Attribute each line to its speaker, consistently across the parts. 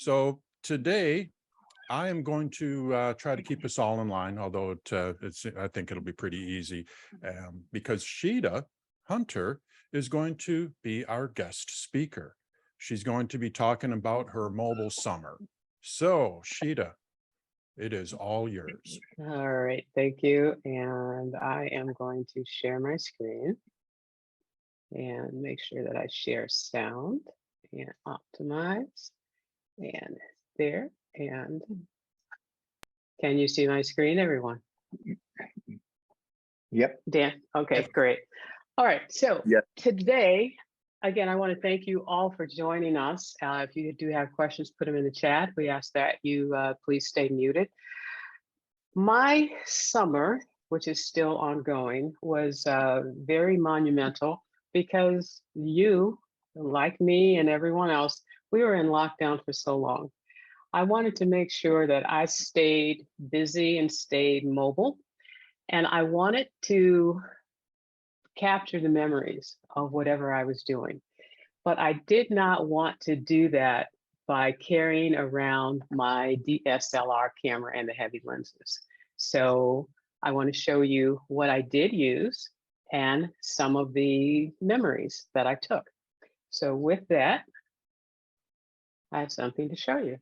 Speaker 1: So today I am going to try to keep us all in line, although I think it'll be pretty easy because Chita Hunter is going to be our guest speaker. She's going to be talking about her mobile summer. So Chita, it is all yours.
Speaker 2: All right, thank you. And I am going to share my screen and make sure that I share sound and optimize and there. And can you see my screen, everyone?
Speaker 3: Yep.
Speaker 2: Dan, okay, great. All right, so today, again, I want to thank you all for joining us. If you do have questions, put them in the chat. We ask that you please stay muted. My summer, which is still ongoing, was very monumental because you, like me and everyone else, we were in lockdown for so long. I wanted to make sure that I stayed busy and stayed mobile, and I wanted to capture the memories of whatever I was doing. But I did not want to do that by carrying around my DSLR camera and the heavy lenses. So I want to show you what I did use and some of the memories that I took. So with that, I have something to show you.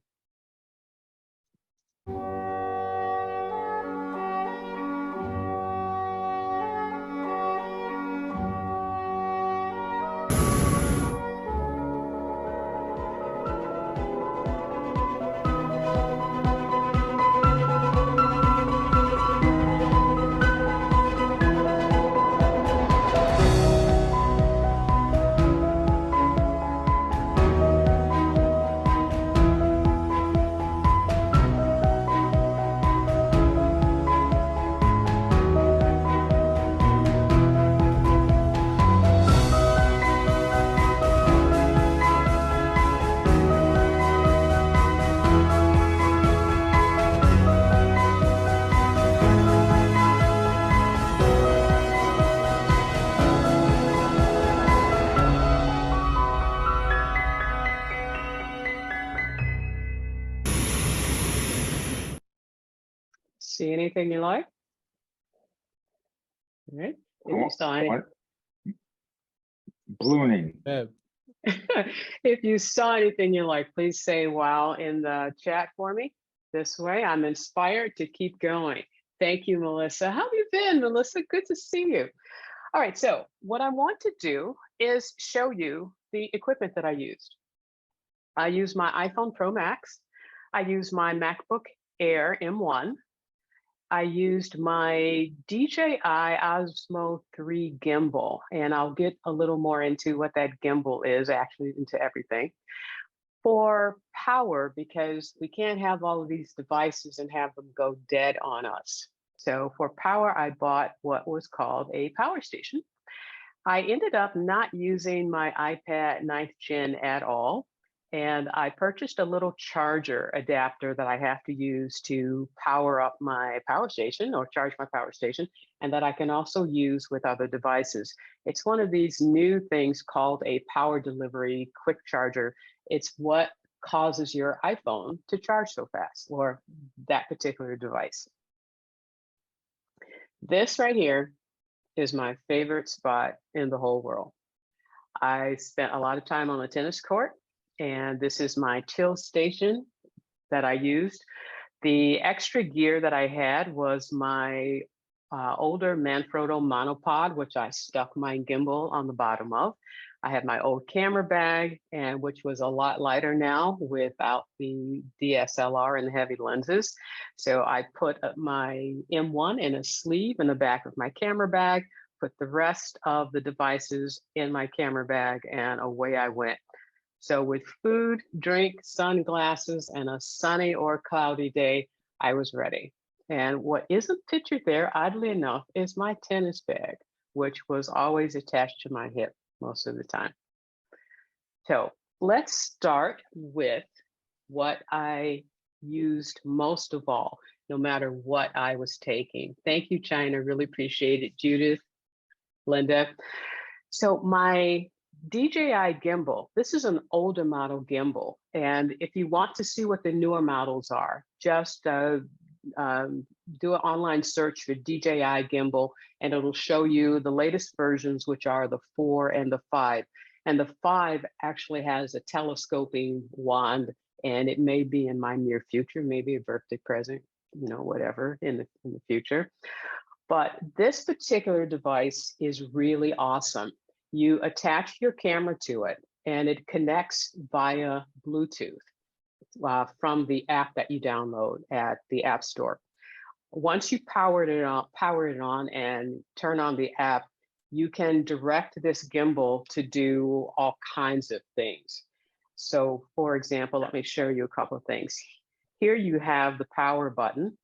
Speaker 2: See anything you like? All right. If you saw any,
Speaker 3: Ballooning.
Speaker 2: if you saw anything you like, please say wow in the chat for me. This way, I'm inspired to keep going. Thank you, Melissa. How have you been, Melissa? Good to see you. All right, so what I want to do is show you the equipment that I used. I used my iPhone Pro Max. I used my MacBook Air M1. I used my DJI Osmo 3 gimbal, and I'll get a little more into what that gimbal is, actually into everything. For power, because we can't have all of these devices and have them go dead on us. So for power, I bought what was called a power station. I ended up not using my iPad 9th Gen at all. And I purchased a little charger adapter that I have to use to power up my power station or charge my power station, and that I can also use with other devices. It's one of these new things called a power delivery quick charger. It's what causes your iPhone to charge so fast, or that particular device. This right here is my favorite spot in the whole world. I spent a lot of time on the tennis court, and this is my chill station that I used. The extra gear that I had was my older Manfrotto monopod, which I stuck my gimbal on the bottom of. I had my old camera bag, and which was a lot lighter now without the DSLR and the heavy lenses. So I put my M1 in a sleeve in the back of my camera bag, put the rest of the devices in my camera bag, and away I went. So with food, drink, sunglasses, and a sunny or cloudy day, I was ready. And what isn't pictured there, oddly enough, is my tennis bag, which was always attached to my hip most of the time. So let's start with what I used most of all, no matter what I was taking. Thank you, China. Really appreciate it. Judith, Linda. So my DJI gimbal, this is an older model gimbal. And if you want to see what the newer models are, just do an online search for DJI gimbal, and it'll show you the latest versions, which are the 4 and the 5. And the 5 actually has a telescoping wand, and it may be in my near future, maybe a birthday present, you know, whatever in the future. But this particular device is really awesome. You attach your camera to it, and it connects via Bluetooth from the app that you download at the App Store. Once you power it on and turn on the app, you can direct this gimbal to do all kinds of things. So for example, let me show you a couple of things. Here you have the power button.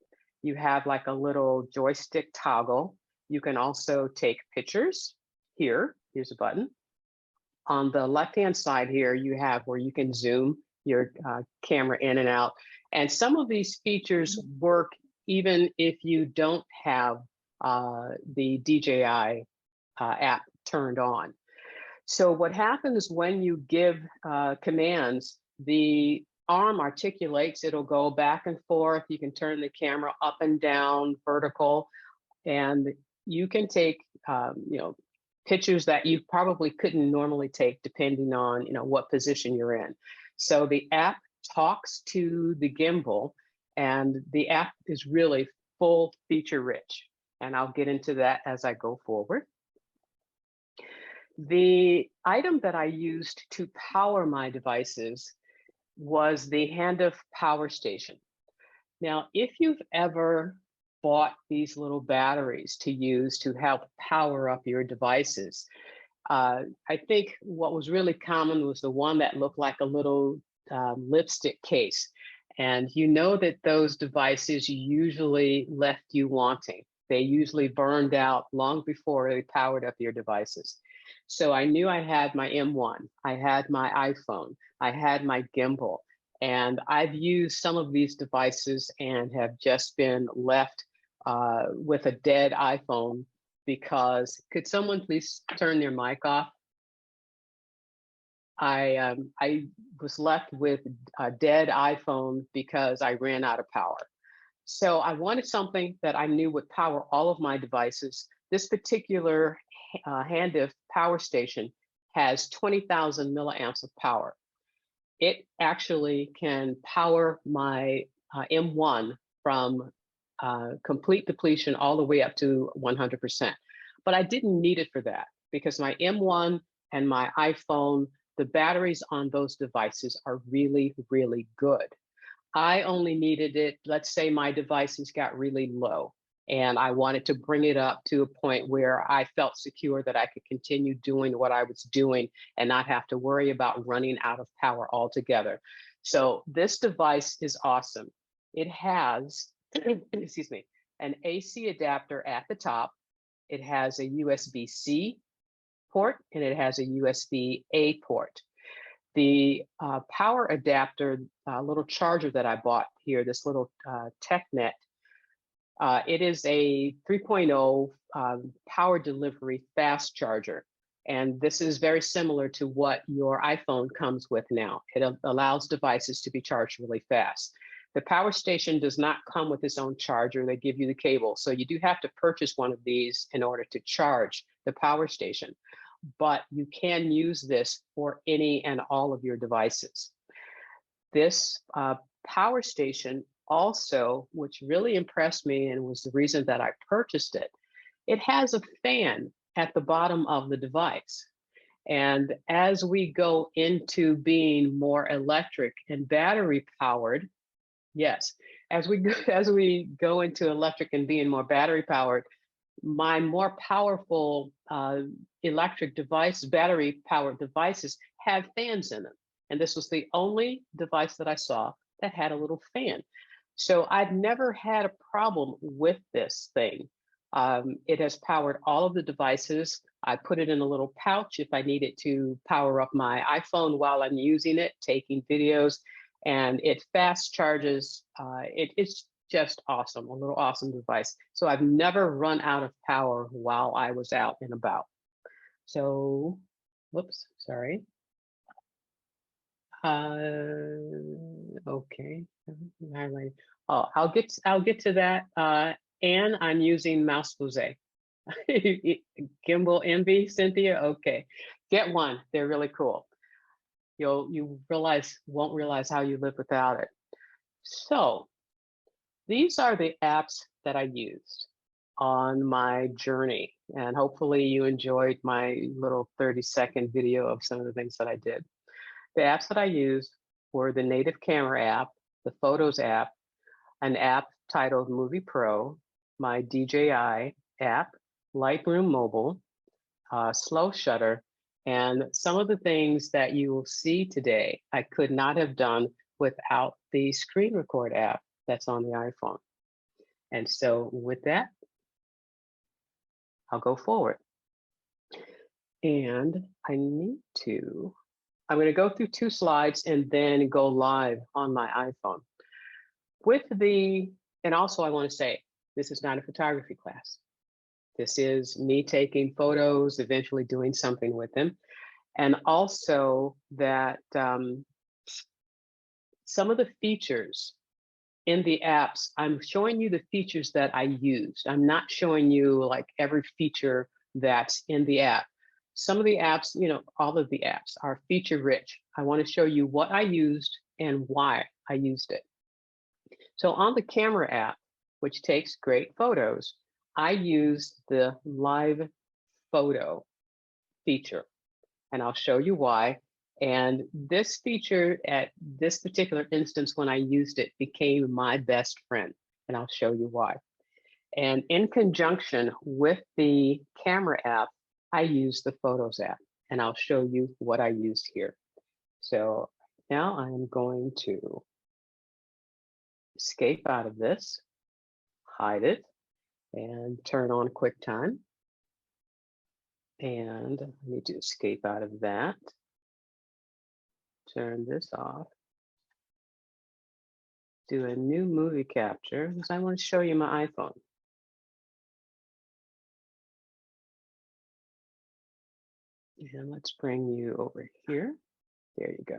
Speaker 2: You have like a little joystick toggle. You can also take pictures. Here's a button. On the left-hand side here, you have where you can zoom your camera in and out. And some of these features work even if you don't have the DJI app turned on. So what happens when you give commands, the arm articulates, it'll go back and forth. You can turn the camera up and down, vertical, and you can take you know, pictures that you probably couldn't normally take depending on, you know, what position you're in. So the app talks to the gimbal, and the app is really full feature rich. And I'll get into that as I go forward. The item that I used to power my devices was the Handiff power station. Now, if you've ever bought these little batteries to use to help power up your devices, I think what was really common was the one that looked like a little lipstick case. And you know that those devices usually left you wanting. They usually burned out long before they powered up your devices. So I knew I had my M1, I had my iPhone, I had my gimbal, and I've used some of these devices and have just been left with a dead iPhone because, could someone please turn their mic off? I was left with a dead iPhone because I ran out of power. So I wanted something that I knew would power all of my devices. This particular Handiff power station has 20,000 milliamps of power. It actually can power my M1 from complete depletion all the way up to 100%. But I didn't need it for that because my M1 and my iPhone, the batteries on those devices are really, really good. I only needed it, let's say my devices got really low and I wanted to bring it up to a point where I felt secure that I could continue doing what I was doing and not have to worry about running out of power altogether. So this device is awesome. It has, excuse me, an AC adapter at the top. It has a USB-C port and it has a USB-A port. The power adapter, little charger that I bought here, this little TechNet, it is a 3.0 power delivery fast charger. And this is very similar to what your iPhone comes with now. It allows devices to be charged really fast. The power station does not come with its own charger. They give you the cable. So you do have to purchase one of these in order to charge the power station. But you can use this for any and all of your devices. This power station also, which really impressed me and was the reason that I purchased it, it has a fan at the bottom of the device. And as we go into being more electric and battery powered, yes, as we go into electric and being more battery powered, my more powerful electric device, battery powered devices have fans in them. And this was the only device that I saw that had a little fan. So I've never had a problem with this thing. It has powered all of the devices. I put it in a little pouch if I needed to power up my iPhone while I'm using it, taking videos, and it fast charges. It's just awesome, a little awesome device. So I've never run out of power while I was out and about. So, whoops, sorry. Okay. Highlight. Oh, I'll get to that. And I'm using Mouse Jose. Gimbal Envy, Cynthia. Okay, get one. They're really cool. You won't realize how you live without it. So these are the apps that I used on my journey, and hopefully you enjoyed my little 30-second video of some of the things that I did. The apps that I used were the native camera app, the Photos app, an app titled Movie Pro, my DJI app, Lightroom Mobile, Slow Shutter, and some of the things that you will see today, I could not have done without the screen record app that's on the iPhone. And so with that, I'll go forward. And I'm going to go through 2 slides and then go live on my iPhone. And also I want to say, this is not a photography class. This is me taking photos, eventually doing something with them. And also that some of the features in the apps, I'm showing you the features that I used. I'm not showing you like every feature that's in the app. Some of the apps, all of the apps are feature rich. I want to show you what I used and why I used it. So on the camera app, which takes great photos, I use the live photo feature, and I'll show you why. And this feature at this particular instance, when I used it, became my best friend, and I'll show you why. And in conjunction with the camera app, I use the Photos app, and I'll show you what I used here. So now I'm going to escape out of this, hide it, and turn on QuickTime. And I need to escape out of that. Turn this off. Do a new movie capture because I want to show you my iPhone. And let's bring you over here. There you go.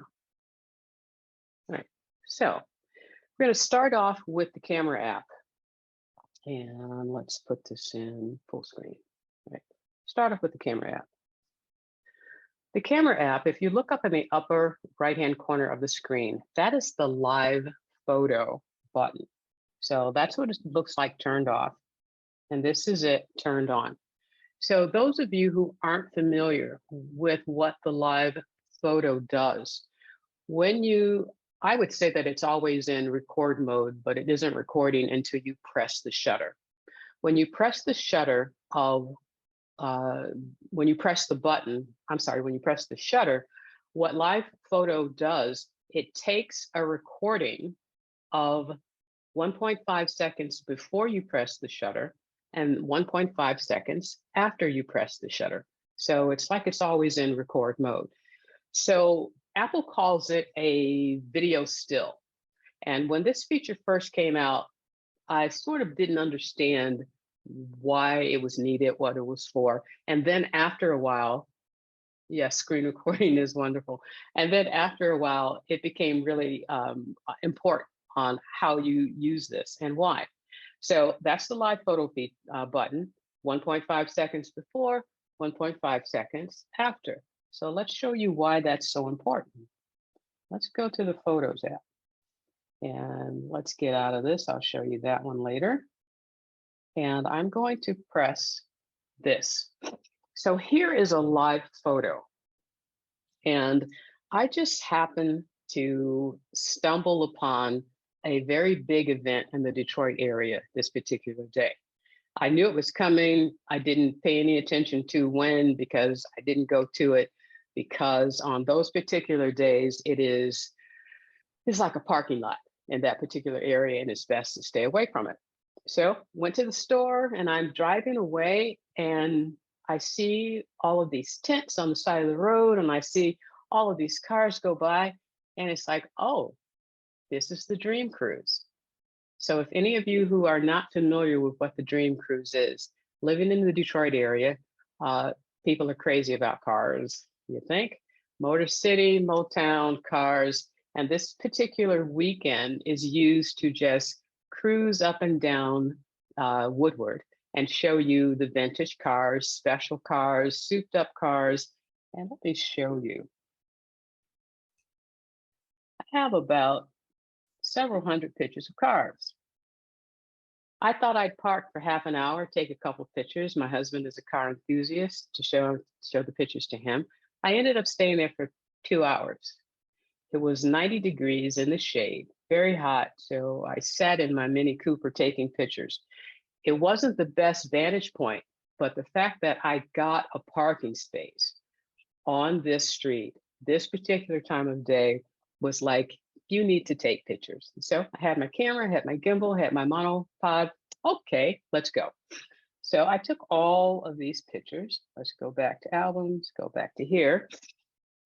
Speaker 2: All right. So we're going to start off with the camera app. And let's put this in full screen. All right. Start off with the camera app. The camera app, if you look up in the upper right-hand corner of the screen, that is the live photo button. So that's what it looks like turned off. And this is it turned on. So those of you who aren't familiar with what the live photo does, I would say that it's always in record mode, but it isn't recording until you press the shutter. When you press the shutter when you press the shutter, what live photo does, it takes a recording of 1.5 seconds before you press the shutter and 1.5 seconds after you press the shutter. So it's like it's always in record mode. So Apple calls it a video still. And when this feature first came out, I sort of didn't understand why it was needed, what it was for. And then after a while, yes, screen recording is wonderful. And then after a while, it became really important on how you use this and why. So that's the live photo feed button, 1.5 seconds before, 1.5 seconds after. So let's show you why that's so important. Let's go to the Photos app. And let's get out of this. I'll show you that one later. And I'm going to press this. So here is a live photo. And I just happened to stumble upon a very big event in the Detroit area this particular day. I knew it was coming. I didn't pay any attention to when because I didn't go to it, because on those particular days, it's like a parking lot in that particular area, and it's best to stay away from it. So went to the store, and I'm driving away, and I see all of these tents on the side of the road, and I see all of these cars go by, and it's like, oh, this is the Dream Cruise. So if any of you who are not familiar with what the Dream Cruise is, living in the Detroit area, people are crazy about cars, you think? Motor City, Motown, cars. And this particular weekend is used to just cruise up and down Woodward and show you the vintage cars, special cars, souped up cars. And let me show you. I have about several hundred pictures of cars. I thought I'd park for half an hour, take a couple pictures. My husband is a car enthusiast to show the pictures to him. I ended up staying there for 2 hours. It was 90 degrees in the shade, very hot. So I sat in my Mini Cooper taking pictures. It wasn't the best vantage point, but the fact that I got a parking space on this street, this particular time of day, was like, you need to take pictures. So I had my camera, had my gimbal, had my monopod. Okay, let's go. So I took all of these pictures. Let's go back to albums, go back to here.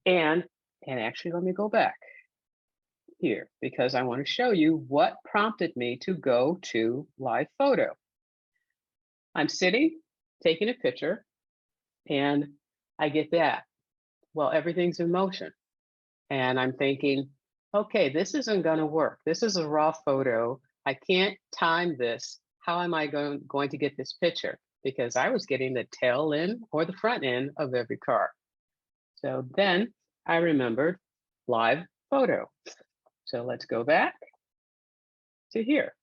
Speaker 2: And actually, let me go back here because I want to show you what prompted me to go to live photo. I'm sitting, taking a picture, and I get that. Well, everything's in motion. And I'm thinking, okay, this isn't going to work. This is a raw photo. I can't time this. How am I going to get this picture? Because I was getting the tail end or the front end of every car. So then I remembered live photo. So let's go back to here.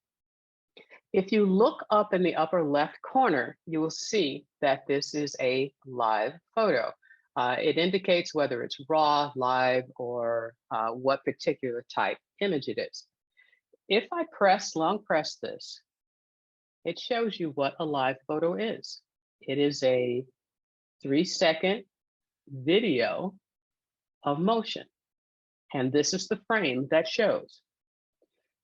Speaker 2: If you look up in the upper left corner, you will see that this is a live photo. It indicates whether it's raw, live, or what particular type image it is. If I long press this, it shows you what a live photo is. It is a 3-second video of motion. And this is the frame that shows.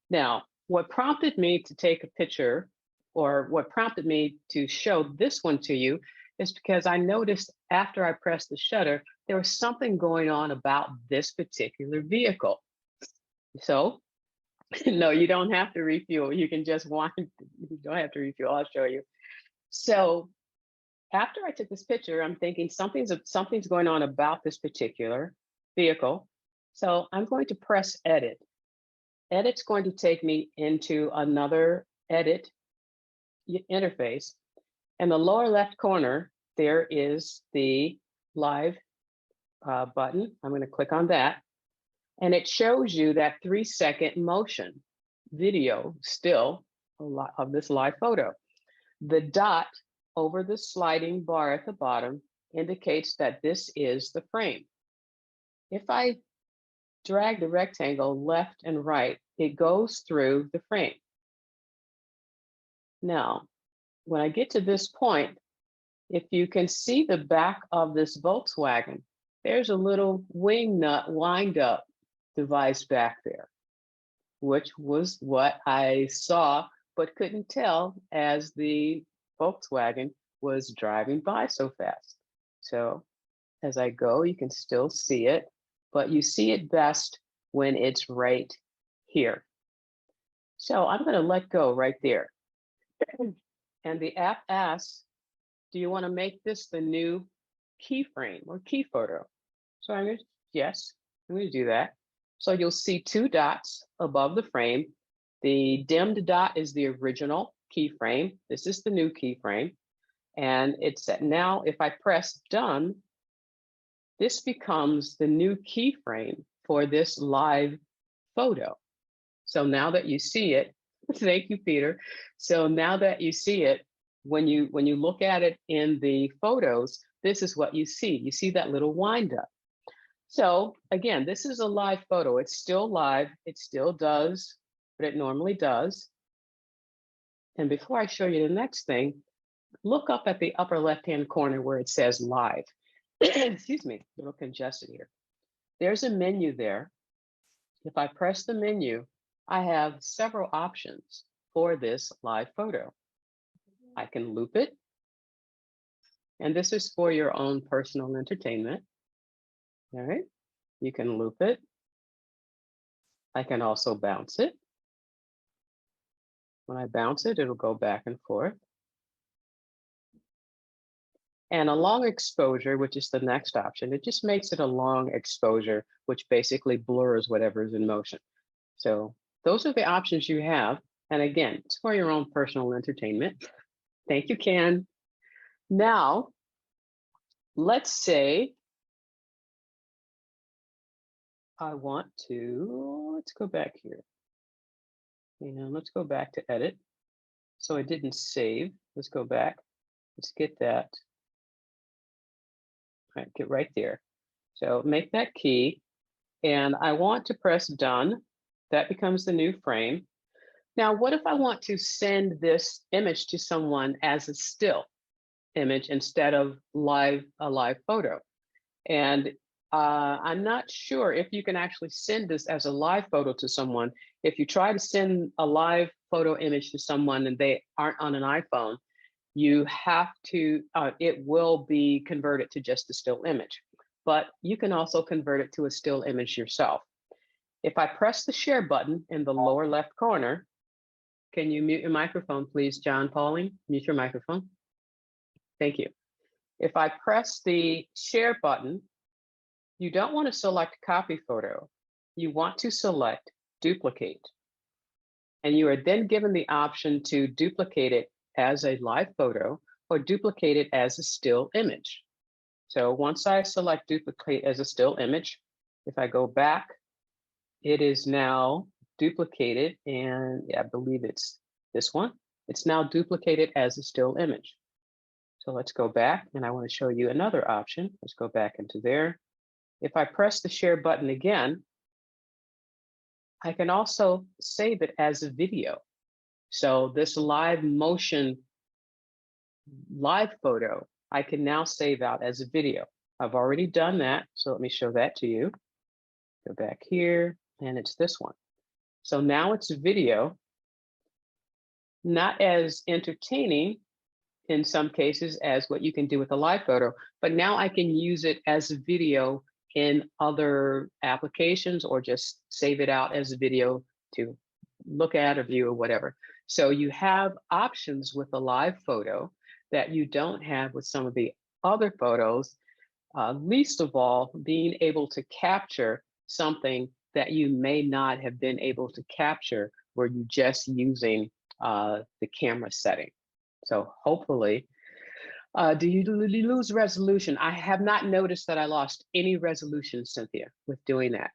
Speaker 2: Now, what prompted me to take a picture, or what prompted me to show this one to you, is because I noticed after I pressed the shutter, there was something going on about this particular vehicle. So, no, you don't have to refuel. You can just you don't have to refuel. I'll show you. So after I took this picture, I'm thinking something's going on about this particular vehicle. So I'm going to press edit. Edit's going to take me into another edit interface. In the lower left corner, there is the live button. I'm going to click on that. And it shows you that 3-second motion video still of this live photo. The dot over the sliding bar at the bottom indicates that this is the frame. If I drag the rectangle left and right, it goes through the frame. Now, when I get to this point, if you can see the back of this Volkswagen, there's a little wing nut wind up device back there, which was what I saw, but couldn't tell as the Volkswagen was driving by so fast. So as I go, you can still see it, but you see it best when it's right here. So I'm going to let go right there. And the app asks, do you want to make this the new keyframe or key photo? So I'm going to, yes, I'm going to do that. So you'll see 2 dots above the frame. The dimmed dot is the original keyframe. This is the new keyframe. And it's now, if I press done, this becomes the new keyframe for this live photo. So now that you see it, thank you, Peter. So now that you see it, when you look at it in the photos, this is what you see. You see that little wind up. So again, this is a live photo. It's still live. It still does what it normally does. And before I show you the next thing, look up at the upper left-hand corner where it says live. Excuse me, a little congested here. There's a menu there. If I press the menu, I have several options for this live photo. I can loop it. And this is for your own personal entertainment. All right, you can loop it. I can also bounce it. When I bounce it, it'll go back and forth. And a long exposure, which is the next option, it just makes it a long exposure, which basically blurs whatever's in motion. So those are the options you have. And again, it's for your own personal entertainment. Thank you, Ken. Now, let's say I want to, let's go back here. And let's go back to edit. So I didn't save. Let's go back. Let's get that. All right, get right there. So make that key. And I want to press done. That becomes the new frame. Now, what if I want to send this image to someone as a still image instead of a live photo? And I'm not sure if you can actually send this as a live photo to someone. If you try to send a live photo image to someone and they aren't on an iPhone, you have to, it will be converted to just a still image. But you can also convert it to a still image yourself. If I press the share button in the lower left corner, can you mute your microphone, please, John Pauling? Mute your microphone. Thank you. If I press the share button, you don't want to select copy photo. You want to select duplicate. And you are then given the option to duplicate it as a live photo or duplicate it as a still image. So once I select duplicate as a still image, if I go back, it is now duplicated, and I believe it's this one. It's now duplicated as a still image. So let's go back, and I want to show you another option. Let's go back into there. If I press the share button again, I can also save it as a video. So this live motion, live photo, I can now save out as a video. I've already done that, so let me show that to you. Go back here, and it's this one. So now it's a video, not as entertaining in some cases as what you can do with a live photo, but now I can use it as a video in other applications or just save it out as a video to look at or view or whatever. So you have options with a live photo that you don't have with some of the other photos, least of all, being able to capture something that you may not have been able to capture were you just using the camera setting. So hopefully, do you lose resolution? I have not noticed that I lost any resolution, Cynthia, with doing that.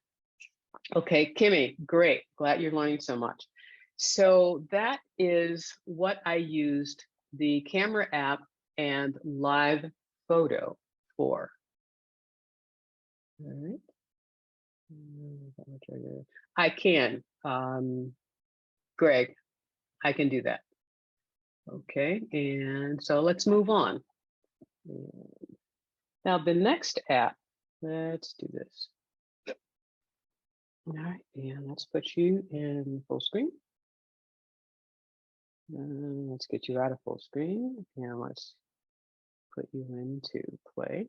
Speaker 2: Okay, Kimmy, great. Glad you're learning so much. So that is what I used the camera app and live photo for. All right. I can, Greg, I can do that. Okay, and so let's move on. Now the next app, let's do this. All right, and let's put you in full screen. Let's get you out of full screen, and let's put you into play.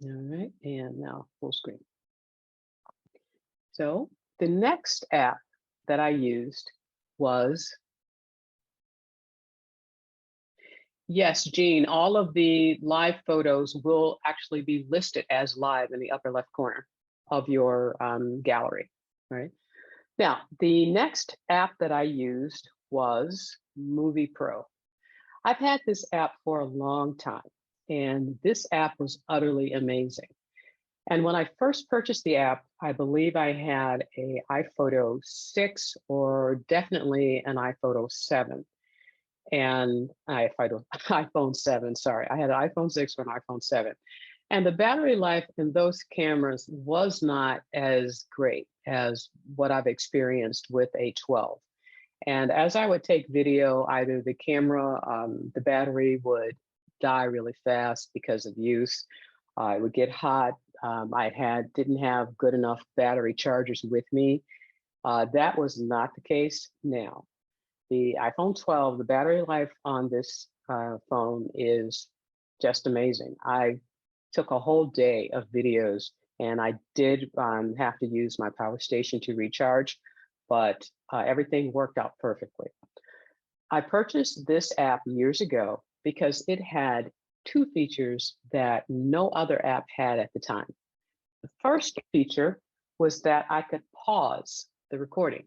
Speaker 2: All right, and now full screen. So the next app that I used was, yes, Jean, all of the live photos will actually be listed as live in the upper left corner of your gallery, right? Now, the next app that I used was Movie Pro. I've had this app for a long time, and this app was utterly amazing. And when I first purchased the app, I believe I had a iPhoto 6 or definitely an iPhoto 7. And iPhone 7, sorry. I had an iPhone 6 or an iPhone 7. And the battery life in those cameras was not as great as what I've experienced with a 12. And as I would take video, either the camera, the battery would die really fast because of use. It would get hot. Didn't have good enough battery chargers with me. That was not the case now. The iPhone 12, the battery life on this phone is just amazing. I took a whole day of videos, and I did have to use my power station to recharge, but everything worked out perfectly. I purchased this app years ago, because it had two features that no other app had at the time. The first feature was that I could pause the recording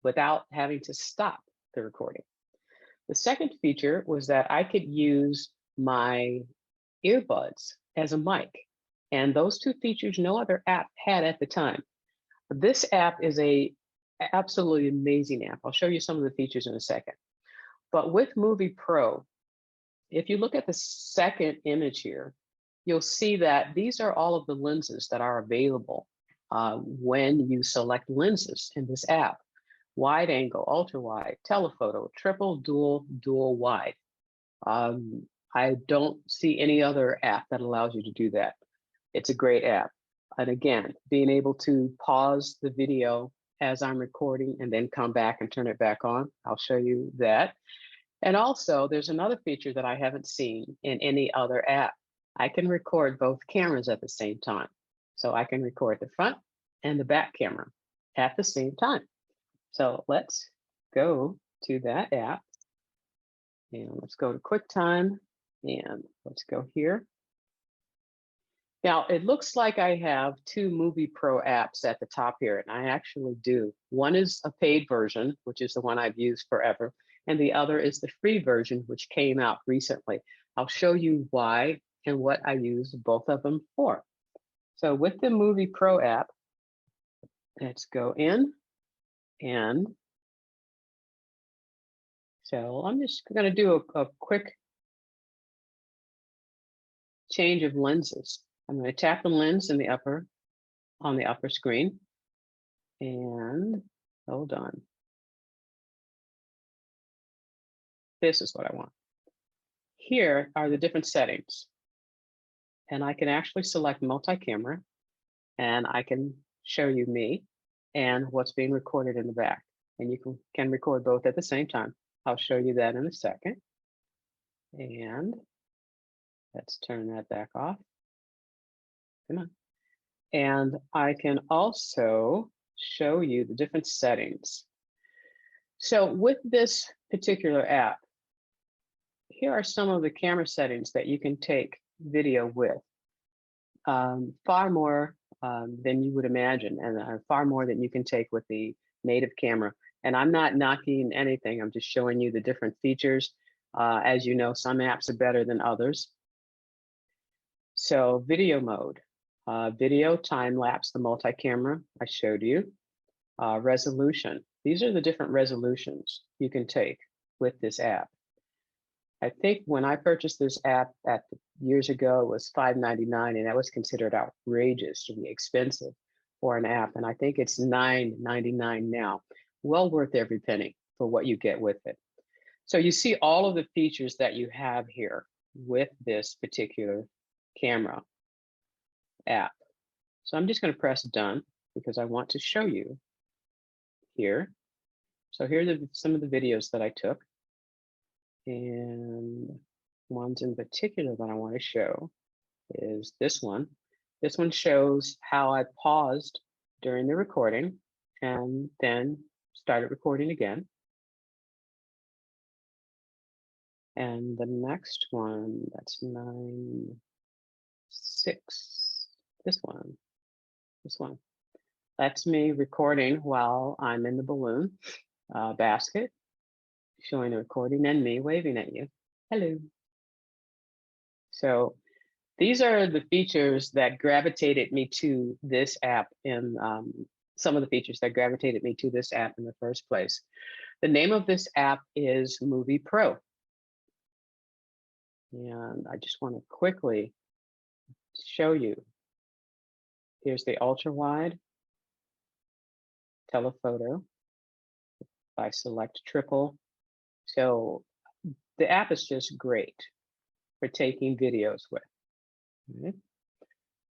Speaker 2: without having to stop the recording. The second feature was that I could use my earbuds as a mic. And those two features no other app had at the time. This app is a absolutely amazing app. I'll show you some of the features in a second. But with Movie Pro, if you look at the second image here, you'll see that these are all of the lenses that are available when you select lenses in this app. Wide angle, ultra wide, telephoto, triple, dual wide. I don't see any other app that allows you to do that. It's a great app. And again, being able to pause the video as I'm recording and then come back and turn it back on, I'll show you that. And also, there's another feature that I haven't seen in any other app. I can record both cameras at the same time. So I can record the front and the back camera at the same time. So let's go to that app. And let's go to QuickTime. And let's go here. Now, it looks like I have two Movie Pro apps at the top here, and I actually do. One is a paid version, which is the one I've used forever, and the other is the free version, which came out recently. I'll show you why and what I use both of them for. So with the Movie Pro app, let's go in, and so I'm just going to do a quick change of lenses. I'm going to tap the lens in the upper, on the upper screen, and hold on. This is what I want. Here are the different settings. And I can actually select multi-camera, and I can show you me and what's being recorded in the back. And you can record both at the same time. I'll show you that in a second. And let's turn that back off. Come on. And I can also show you the different settings. So with this particular app, here are some of the camera settings that you can take video with. Far more than you would imagine, and far more than you can take with the native camera. And I'm not knocking anything, I'm just showing you the different features. As you know, some apps are better than others. So video mode, video time lapse, the multi-camera I showed you. Resolution, these are the different resolutions you can take with this app. I think when I purchased this app years ago, it was $5.99, and that was considered outrageously expensive for an app. And I think it's $9.99 now. Well worth every penny for what you get with it. So you see all of the features that you have here with this particular camera app. So I'm just going to press done because I want to show you here. So here are some of the videos that I took. And ones in particular that I want to show is this one. This one shows how I paused during the recording and then started recording again. And the next one, that's 9.6, this one. That's me recording while I'm in the balloon basket, showing the recording and me waving at you. Hello. So these are the features that gravitated me to this app, and some of the features that gravitated me to this app in the first place. The name of this app is Movie Pro. And I just want to quickly show you. Here's the ultra wide telephoto. If I select triple. So the app is just great for taking videos with. Right.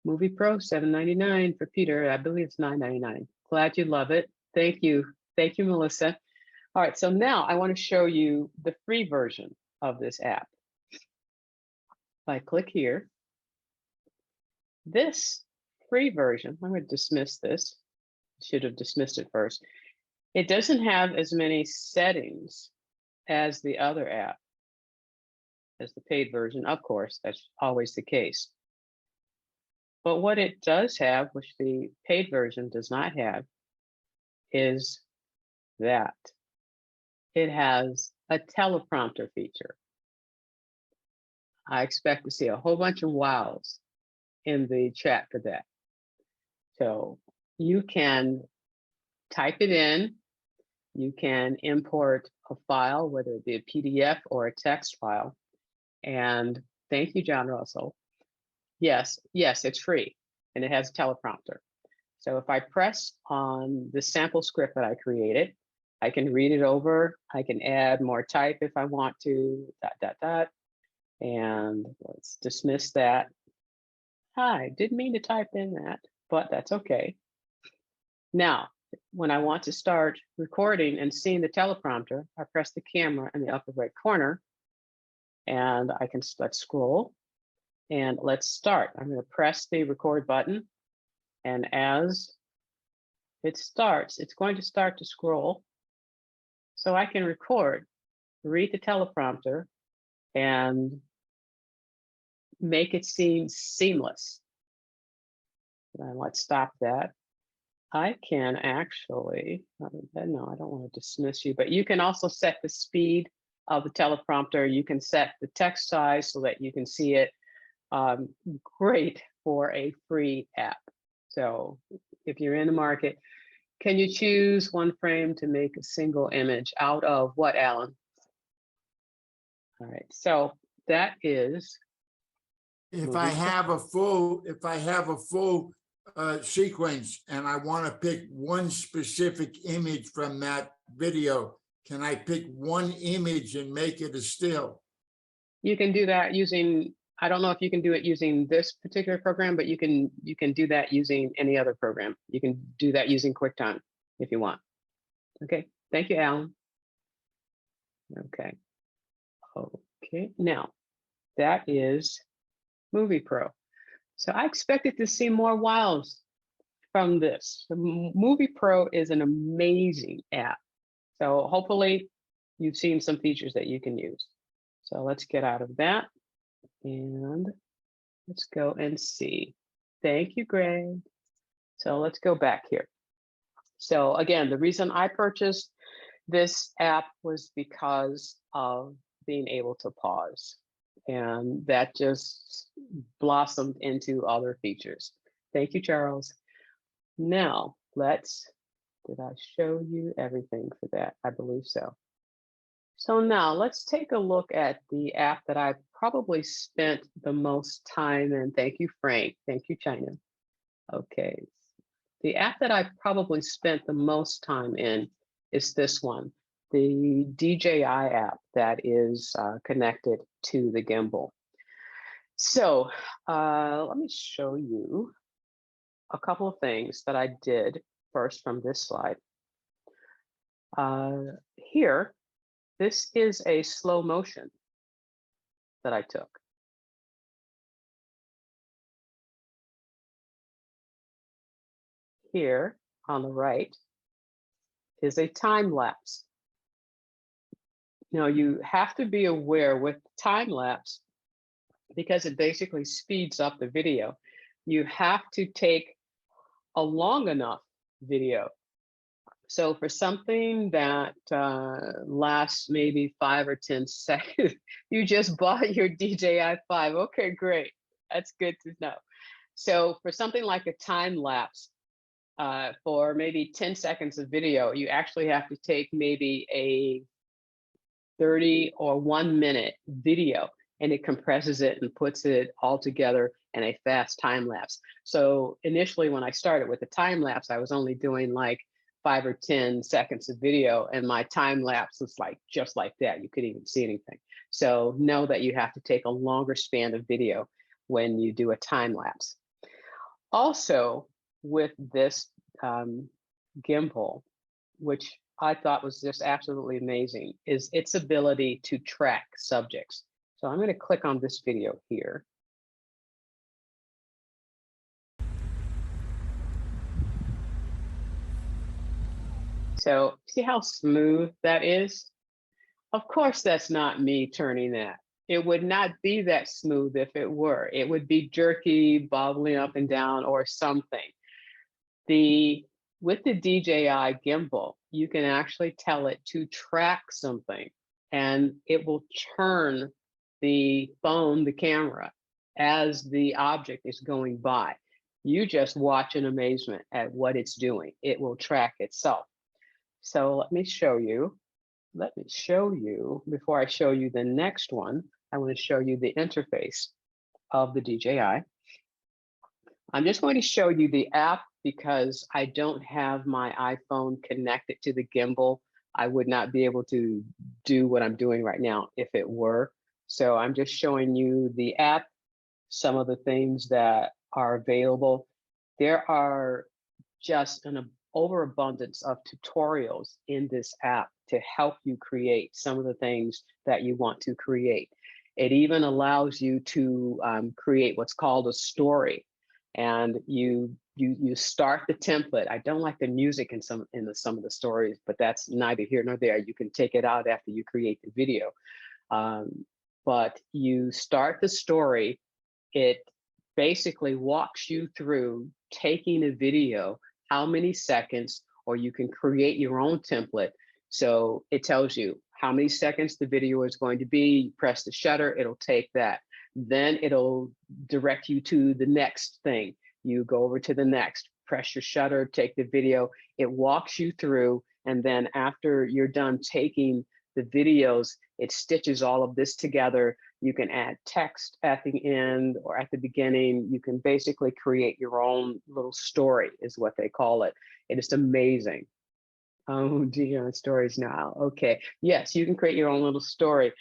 Speaker 2: Movie Pro, $7.99 for Peter. I believe it's $9.99. Glad you love it. Thank you. Thank you, Melissa. All right, so now I want to show you the free version of this app. If I click here, this free version, I'm going to dismiss this. Should have dismissed it first. It doesn't have as many settings as the other app. as the paid version. Of course, that's always the case. But what it does have, which the paid version does not have, is that it has a teleprompter feature. I expect to see a whole bunch of wows in the chat for that. So you can type it in, you can import a file, whether it be a PDF or a text file. And thank you, John Russell. Yes, it's free and it has a teleprompter. So if I press on the sample script that I created, I can read it over. I can add more type if I want to, ... And let's dismiss that. Hi, didn't mean to type in that, but that's okay. Now, when I want to start recording and seeing the teleprompter, I press the camera in the upper right corner and let's scroll and let's start. I'm going to press the record button. And as it starts, it's going to start to scroll. So I can record, read the teleprompter, and make it seem seamless. And let's stop that. I can actually, no, I don't want to dismiss you, but you can also set the speed of the teleprompter. You can set the text size so that you can see it. Great for a free app. So if you're in the market, can you choose one frame to make a single image out of what, Alan? All right, so that is.
Speaker 3: If I have a full sequence and I want to pick one specific image from that video, can I pick one image and make it a still?
Speaker 2: You can do that using, I don't know if you can do it using this particular program, but you can do that using any other program. You can do that using QuickTime if you want. Okay, thank you, Alan. Okay, now that is Movie Pro. So I expected to see more wows from this. The Movie Pro is an amazing app. So hopefully you've seen some features that you can use. So let's get out of that and let's go and see. Thank you, Greg. So let's go back here. So again, the reason I purchased this app was because of being able to pause. And that just blossomed into other features. Thank you, Charles. Now, did I show you everything for that? I believe so. So now let's take a look at the app that I probably spent the most time in. Thank you, Frank. Thank you, China. Okay. The app that I probably spent the most time in is this one, the DJI app that is connected to the gimbal. So let me show you a couple of things that I did first from this slide. Here, this is a slow motion that I took. Here on the right is a time lapse. Now you have to be aware with time lapse, because it basically speeds up the video, you have to take a long enough video. So for something that lasts maybe 5 or 10 seconds, you just bought your DJI 5. Okay, great. That's good to know. So for something like a time lapse, for maybe 10 seconds of video, you actually have to take maybe a 30 or 1 minute video, and it compresses it and puts it all together in a fast time lapse. So initially when I started with the time lapse, I was only doing like 5 or 10 seconds of video, and my time lapse was like just like that. You couldn't even see anything. So know that you have to take a longer span of video when you do a time lapse. Also with this gimbal, which I thought was just absolutely amazing, is its ability to track subjects. So I'm going to click on this video here. So see how smooth that is? Of course, that's not me turning that It would not be that smooth if it were. It would be jerky, bobbling up and down or something. With the DJI gimbal, you can actually tell it to track something and it will turn the phone, the camera, as the object is going by. You just watch in amazement at what it's doing. It will track itself. So let me show you. Let me show you, before I show you the next one, I want to show you the interface of the DJI. I'm just going to show you the app because I don't have my iPhone connected to the gimbal. I would not be able to do what I'm doing right now if it were. So I'm just showing you the app, some of the things that are available. There are just an overabundance of tutorials in this app to help you create some of the things that you want to create. It even allows you to create what's called a story. And you start the template. I don't like the music in some of the stories, but that's neither here nor there. You can take it out after you create the video. But you start the story. It basically walks you through taking a video, how many seconds, or you can create your own template. So it tells you how many seconds the video is going to be. You press the shutter, it'll take that. Then it'll direct you to the next thing. You go over to the next, press your shutter, take the video. It walks you through. And then after you're done taking the videos, it stitches all of this together. You can add text at the end or at the beginning. You can basically create your own little story is what they call it. It is amazing. Oh, dear, stories now. Okay. Yes, you can create your own little story.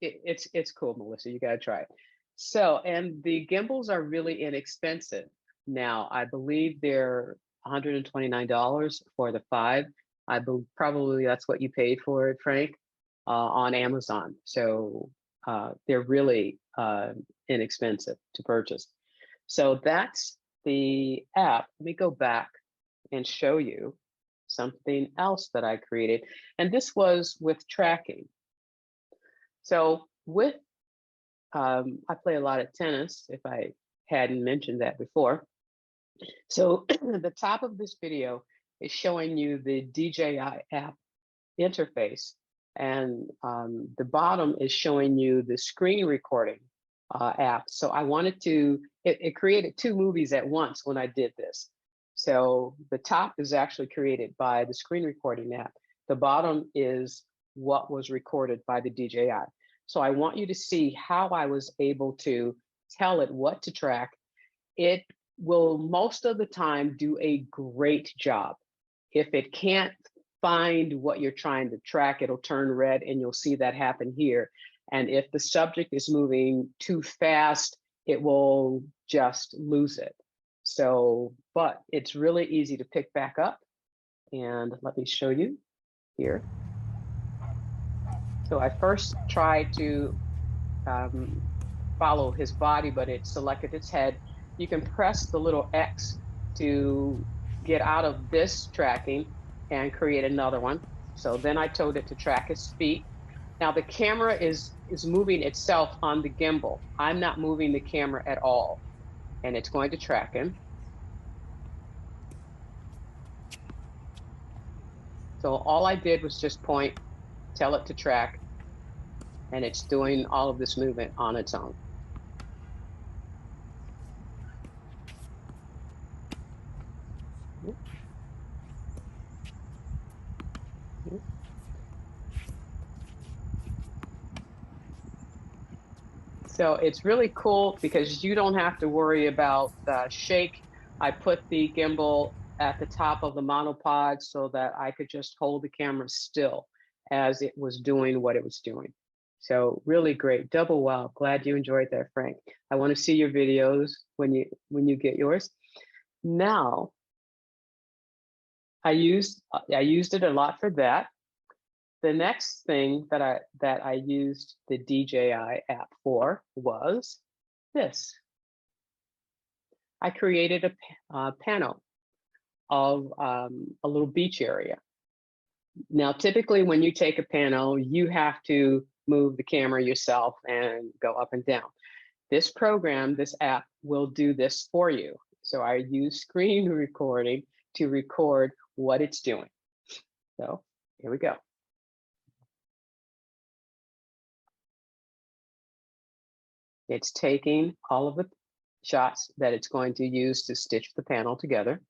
Speaker 2: It's cool, Melissa. You got to try it. So, and the gimbals are really inexpensive. Now, I believe they're $129 for the 5. I believe probably that's what you paid for it, Frank, on Amazon. So they're really inexpensive to purchase. So that's the app. Let me go back and show you something else that I created. And this was with tracking. So with, I play a lot of tennis, if I hadn't mentioned that before. So the top of this video is showing you the DJI app interface. And the bottom is showing you the screen recording app. So I wanted to, it created 2 movies at once when I did this. So the top is actually created by the screen recording app. The bottom is what was recorded by the DJI. So I want you to see how I was able to tell it what to track. It will most of the time do a great job. If it can't find what you're trying to track, it'll turn red, and you'll see that happen here. And if the subject is moving too fast, it will just lose it. So, but it's really easy to pick back up. And let me show you here. So I first tried to follow his body, but it selected its head. You can press the little X to get out of this tracking and create another one. So then I told it to track his feet. Now the camera is moving itself on the gimbal. I'm not moving the camera at all, and it's going to track him. So all I did was just point, tell it to track, and it's doing all of this movement on its own. So it's really cool because you don't have to worry about the shake. I put the gimbal at the top of the monopod so that I could just hold the camera still as it was doing what it was doing. So really great, double wow. Glad you enjoyed that, Frank. I want to see your videos when you get yours. Now, I used it a lot for that. The next thing that I used the DJI app for was this. I created a panel of a little beach area. Now, typically when you take a panel, you have to move the camera yourself and go up and down. This program, this app will do this for you. So I use screen recording to record what it's doing. So here we go. It's taking all of the shots that it's going to use to stitch the panel together,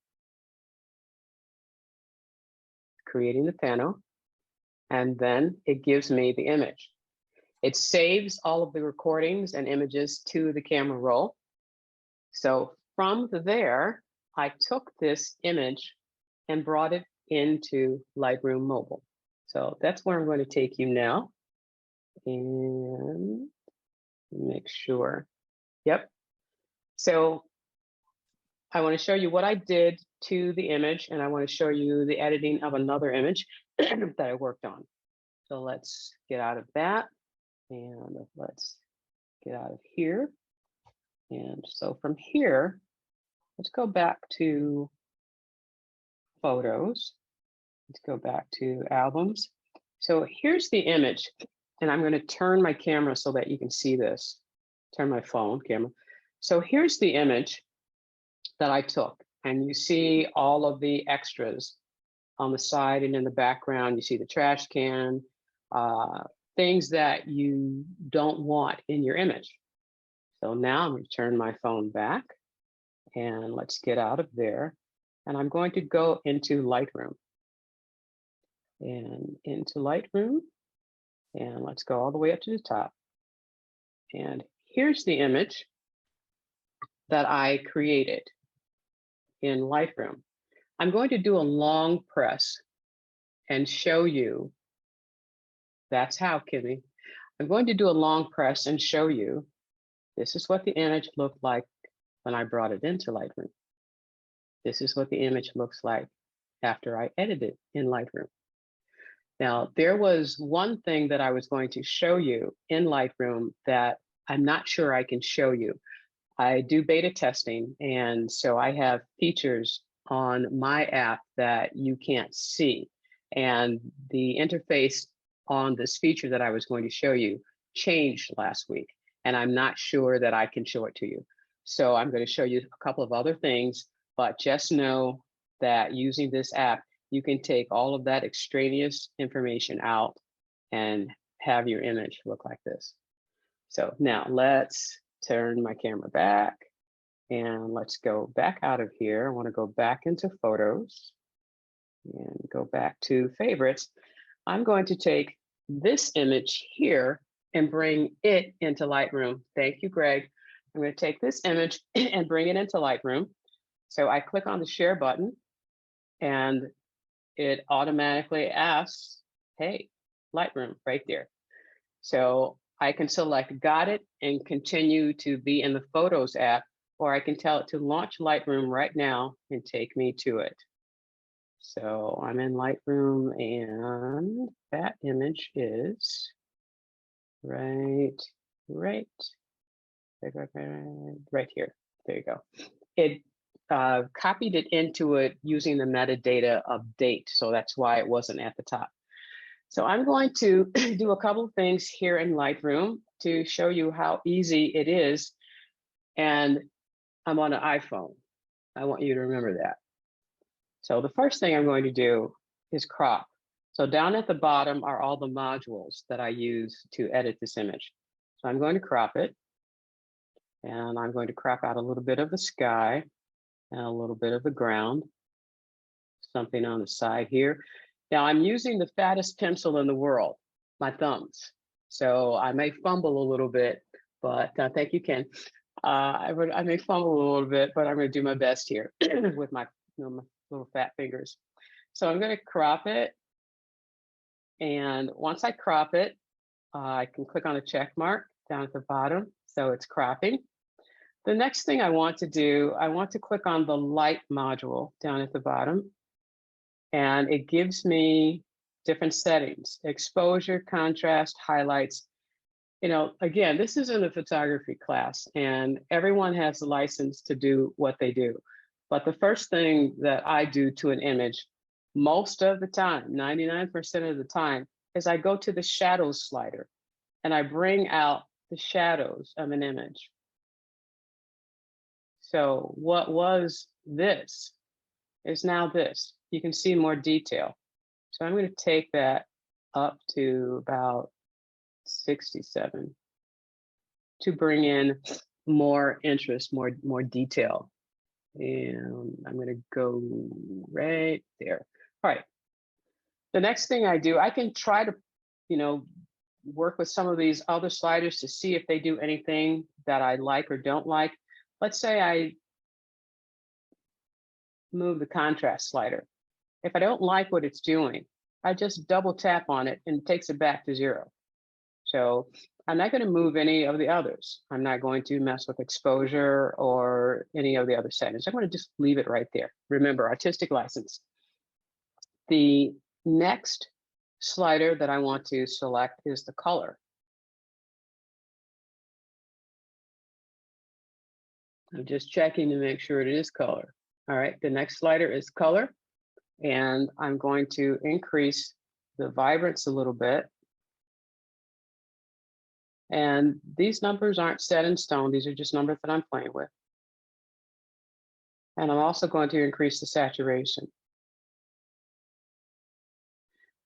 Speaker 2: creating the panel, and then it gives me the image. It saves all of the recordings and images to the camera roll. So from there, I took this image and brought it into Lightroom Mobile. So that's where I'm going to take you now. And make sure. Yep. So I want to show you what I did to the image, and I want to show you the editing of another image that I worked on. So let's get out of that, and let's get out of here. And so from here, let's go back to photos. Let's go back to albums. So here's the image, and I'm going to turn my camera so that you can see this. Turn my phone camera. So here's the image that I took, and you see all of the extras on the side and in the background. You see the trash can, things that you don't want in your image. So now I'm going to turn my phone back, and let's get out of there. And I'm going to go into Lightroom. And into Lightroom, and let's go all the way up to the top. And here's the image that I created in Lightroom. I'm going to do a long press and show you. That's how, Kimmy. I'm going to do a long press and show you. This is what the image looked like when I brought it into Lightroom. This is what the image looks like after I edited in Lightroom. Now, there was one thing that I was going to show you in Lightroom that I'm not sure I can show you. I do beta testing, and so I have features on my app that you can't see. And the interface on this feature that I was going to show you changed last week, and I'm not sure that I can show it to you. So I'm going to show you a couple of other things, but just know that using this app, you can take all of that extraneous information out and have your image look like this. So now let's turn my camera back, and let's go back out of here. I want to go back into photos and go back to favorites. I'm going to take this image here and bring it into Lightroom. Thank you, Greg. I'm going to take this image and bring it into Lightroom. So I click on the share button, and it automatically asks, hey, Lightroom, right there. So I can select got it and continue to be in the Photos app, or I can tell it to launch Lightroom right now and take me to it. So I'm in Lightroom, and that image is right here. There you go. It copied it into it using the metadata of date. So that's why it wasn't at the top. So I'm going to do a couple of things here in Lightroom to show you how easy it is. And I'm on an iPhone. I want you to remember that. So the first thing I'm going to do is crop. So down at the bottom are all the modules that I use to edit this image. So I'm going to crop it. And I'm going to crop out a little bit of the sky and a little bit of the ground, something on the side here. Now I'm using the fattest pencil in the world, my thumbs. So I may fumble a little bit, but thank you, Ken. I may fumble a little bit, but I'm going to do my best here with my, my little fat fingers. So I'm going to crop it. And once I crop it, I can click on the check mark down at the bottom. So it's cropping. The next thing I want to do, I want to click on the light module down at the bottom. And it gives me different settings: exposure, contrast, highlights. You know, again, this is in a photography class, and everyone has the license to do what they do. But the first thing that I do to an image, most of the time, 99% of the time, is I go to the shadows slider and I bring out the shadows of an image. So what was this is now this. You can see more detail. So I'm going to take that up to about 67 to bring in more interest, more detail. And I'm going to go right there. All right. The next thing I do, I can try to, work with some of these other sliders to see if they do anything that I like or don't like. Let's say I move the contrast slider. If I don't like what it's doing, I just double tap on it and it takes it back to 0. So I'm not going to move any of the others. I'm not going to mess with exposure or any of the other settings. I'm going to just leave it right there. Remember, artistic license. The next slider that I want to select is the color. I'm just checking to make sure it is color. All right, the next slider is color. And I'm going to increase the vibrance a little bit. And these numbers aren't set in stone. These are just numbers that I'm playing with. And I'm also going to increase the saturation.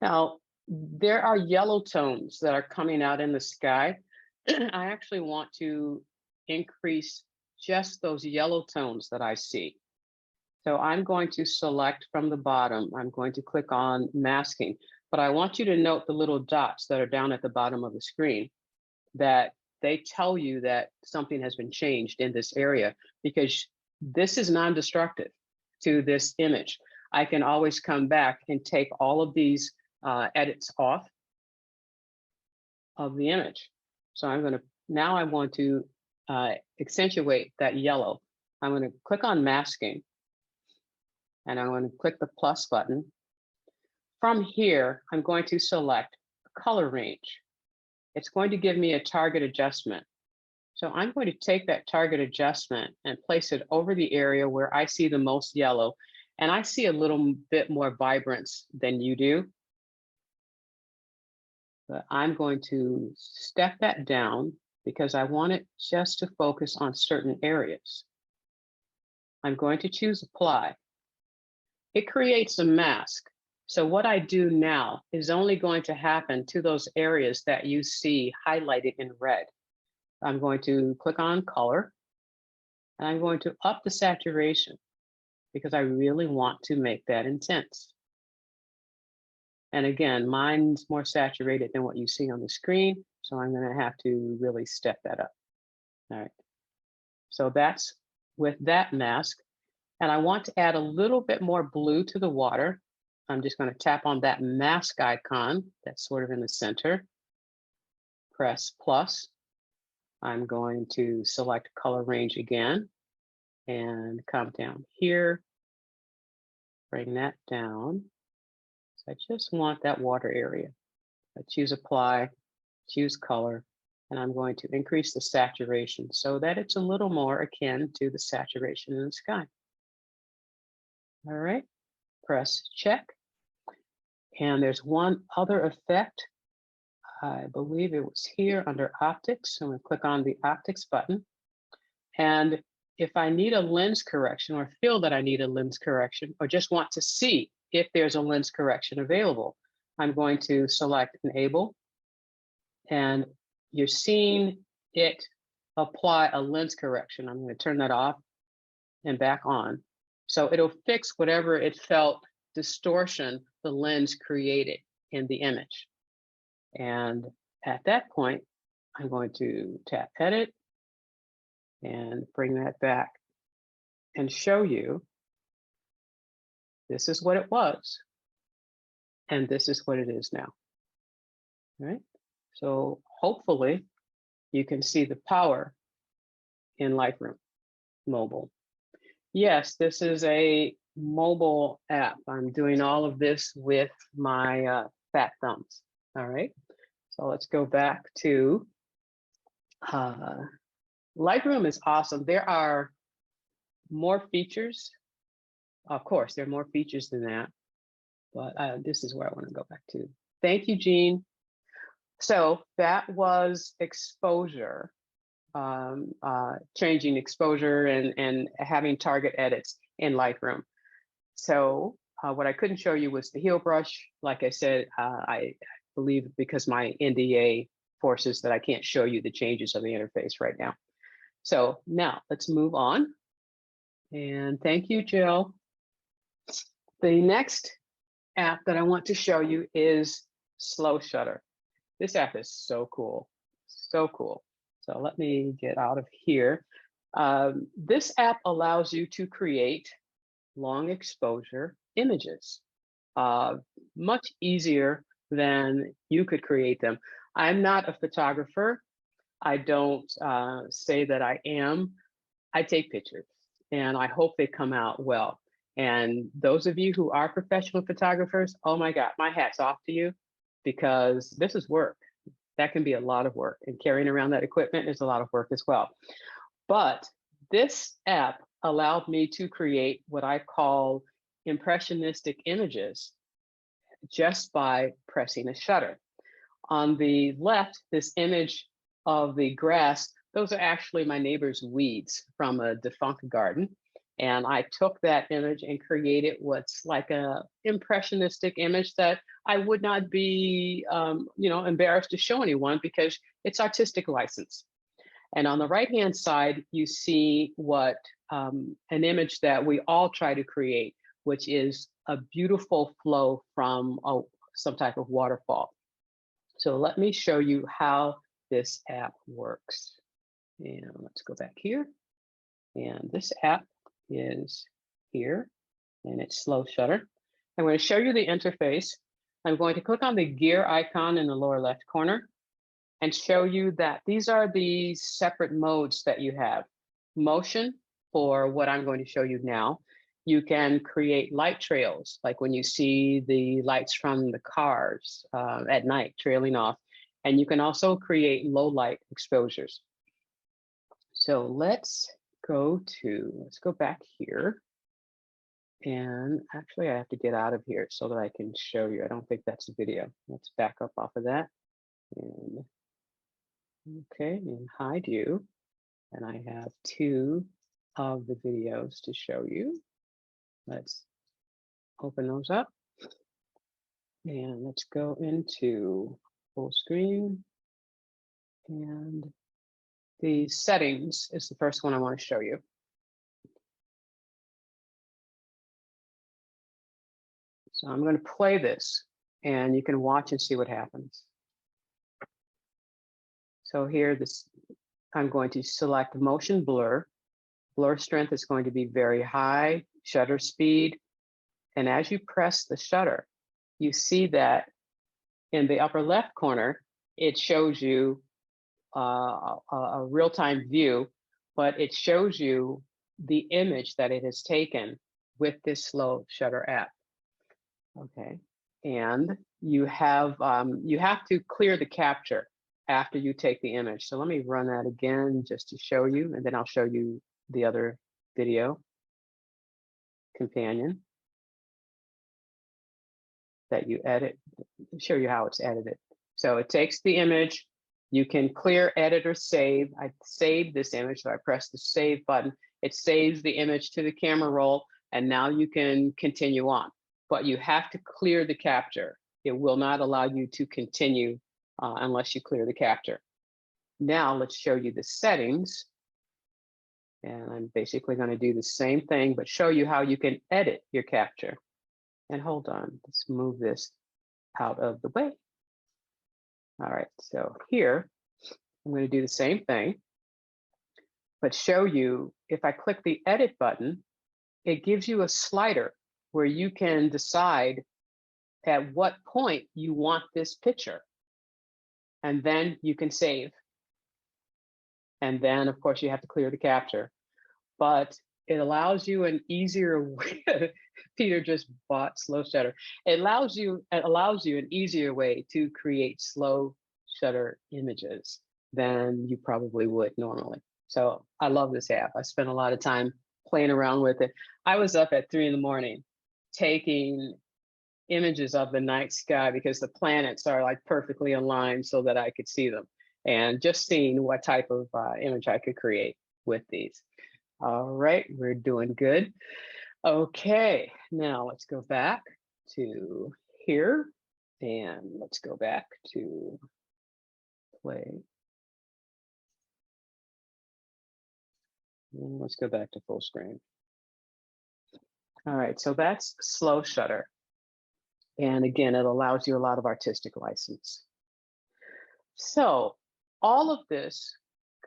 Speaker 2: Now, there are yellow tones that are coming out in the sky. I actually want to increase just those yellow tones that I see. So I'm going to select from the bottom. I'm going to click on masking, but I want you to note the little dots that are down at the bottom of the screen, that they tell you that something has been changed in this area, because this is non-destructive to this image. I can always come back and take all of these edits off of the image. So now I want to accentuate that yellow. I'm going to click on masking. And I'm going to click the plus button. From here, I'm going to select color range. It's going to give me a target adjustment. So I'm going to take that target adjustment and place it over the area where I see the most yellow. And I see a little bit more vibrance than you do. But I'm going to step that down because I want it just to focus on certain areas. I'm going to choose apply. It creates a mask. So what I do now is only going to happen to those areas that you see highlighted in red. I'm going to click on color, and I'm going to up the saturation because I really want to make that intense. And again, mine's more saturated than what you see on the screen, so I'm going to have to really step that up. All right. So that's with that mask. And I want to add a little bit more blue to the water. I'm just going to tap on that mask icon that's sort of in the center. Press plus. I'm going to select color range again and come down here. Bring that down. So I just want that water area. I choose apply, choose color, and I'm going to increase the saturation so that it's a little more akin to the saturation in the sky. All right, press check. And there's one other effect. I believe it was here under optics. So I'm going to click on the optics button. And if I need a lens correction or feel that I need a lens correction or just want to see if there's a lens correction available, I'm going to select enable. And you're seeing it apply a lens correction. I'm going to turn that off and back on. So it'll fix whatever it felt distortion the lens created in the image. And at that point, I'm going to tap edit and bring that back and show you this is what it was. And this is what it is now. All right. So hopefully you can see the power in Lightroom Mobile. Yes, this is a mobile app. I'm doing all of this with my fat thumbs. All right, so let's go back to Lightroom is awesome. There are more features. Of course, there are more features than that. but this is where I want to go back to. Thank you, Jean. So that was exposure, changing exposure and having target edits in Lightroom. So what I couldn't show you was the heel brush. Like I said, I believe because my NDA forces that I can't show you the changes of the interface right now. So now let's move on. And thank you, Jill. The next app that I want to show you is Slow Shutter. This app is so cool, so cool. So let me get out of here. This app allows you to create long exposure images, much easier than you could create them. I'm not a photographer. I don't say that I am. I take pictures and I hope they come out well. And those of you who are professional photographers, oh my God, my hat's off to you, because this is work. That can be a lot of work, and carrying around that equipment is a lot of work as well. But this app allowed me to create what I call impressionistic images just by pressing a shutter. On the left, this image of the grass, those are actually my neighbor's weeds from a defunct garden. And I took that image and created what's like a impressionistic image that I would not be, embarrassed to show anyone because it's artistic license. And on the right-hand side, you see what an image that we all try to create, which is a beautiful flow from some type of waterfall. So let me show you how this app works. And let's go back here. And this app is here, and it's Slow Shutter. I'm going to show you the interface. I'm going to click on the gear icon in the lower left corner and show you that these are the separate modes that you have. Motion for what I'm going to show you now. You can create light trails, like when you see the lights from the cars at night trailing off. And you can also create low light exposures. So let's go back here. And actually I have to get out of here so that I can show you. I don't think that's a video. Let's back up off of that. And okay, and hide you. And I have two of the videos to show you. Let's open those up. And let's go into full screen. And the settings is the first one I want to show you. So I'm going to play this and you can watch and see what happens. So here, I'm going to select motion blur. Blur strength is going to be very high, shutter speed. And as you press the shutter, you see that in the upper left corner, it shows you a real-time view, but it shows you the image that it has taken with this slow shutter app. Okay, and you have to clear the capture after you take the image. So let me run that again just to show you, and then I'll show you the other video companion that you edit, show you how it's edited. So it takes the image, you can clear, edit, or save. I saved this image, so I press the save button. It saves the image to the camera roll, and now you can continue on. But you have to clear the capture. It will not allow you to continue unless you clear the capture. Now let's show you the settings. And I'm basically going to do the same thing, but show you how you can edit your capture. And hold on, let's move this out of the way. All right, so here, I'm going to do the same thing, but show you, if I click the edit button, it gives you a slider where you can decide at what point you want this picture. And then you can save. And then, of course, you have to clear the capture. But it allows you an easier way. Peter just bought Slow Shutter. It allows you an easier way to create slow shutter images than you probably would normally. So I love this app. I spent a lot of time playing around with it. I was up at 3 in the morning taking images of the night sky because the planets are like perfectly aligned so that I could see them, and just seeing what type of image I could create with these. All right, we're doing good. Okay, now let's go back to here, and let's go back to play. And let's go back to full screen. All right, so that's slow shutter. And again, it allows you a lot of artistic license. So all of this